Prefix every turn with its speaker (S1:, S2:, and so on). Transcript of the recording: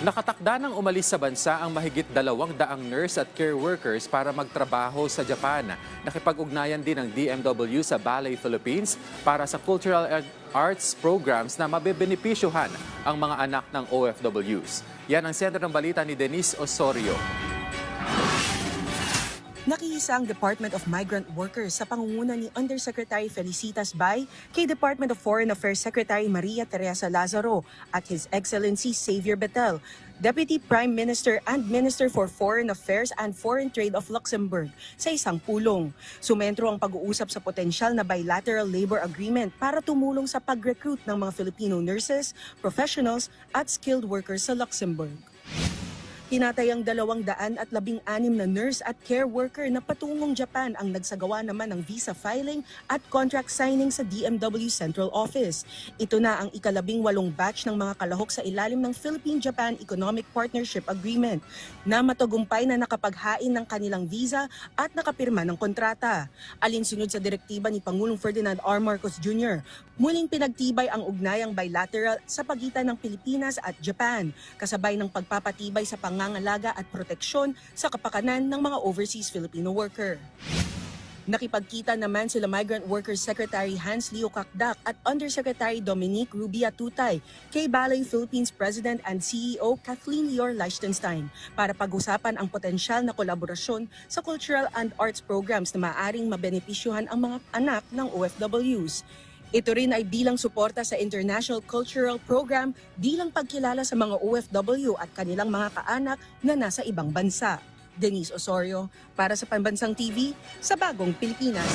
S1: Nakatakda ng umalis sa bansa ang mahigit 200 nurse at care workers para magtrabaho sa Japan. Nakipag-ugnayan din ng DMW sa Ballet Philippines para sa cultural and arts programs na mabebenepisyuhan ang mga anak ng OFWs. Yan ang sentro ng balita ni Denise Osorio.
S2: Nakiisa ang Department of Migrant Workers sa pangunguna ni Undersecretary Felicitas Bay kay Department of Foreign Affairs Secretary Maria Teresa Lazaro at His Excellency Xavier Bettel, Deputy Prime Minister and Minister for Foreign Affairs and Foreign Trade of Luxembourg sa isang pulong. Sumentro ang pag-uusap sa potensyal na bilateral labor agreement para tumulong sa pag-recruit ng mga Filipino nurses, professionals at skilled workers sa Luxembourg. Tinatayang 216 na nurse at care worker na patungong Japan ang nagsagawa naman ng visa filing at contract signing sa DMW Central Office. Ito na ang ika-18 batch ng mga kalahok sa ilalim ng Philippine-Japan Economic Partnership Agreement na matagumpay na nakapaghain ng kanilang visa at nakapirma ng kontrata. Alinsunod sa direktiba ni Pangulong Ferdinand R. Marcos Jr., muling pinagtibay ang ugnayang bilateral sa pagitan ng Pilipinas at Japan, kasabay ng pagpapatibay sa pangangalaga at proteksyon sa kapakanan ng mga overseas Filipino worker. Nakipagkita naman sila Migrant Workers Secretary Hans Leo Kakdak at Undersecretary Dominique Rubia Tutay kay Ballet Philippines President and CEO Kathleen Lior Liechtenstein para pag-usapan ang potensyal na kolaborasyon sa cultural and arts programs na maaaring mabenepisyuhan ang mga anak ng OFWs. Ito rin ay bilang suporta sa International Cultural Program bilang pagkilala sa mga OFW at kanilang mga kaanak na nasa ibang bansa. Denise Osorio para sa Pambansang TV sa Bagong Pilipinas.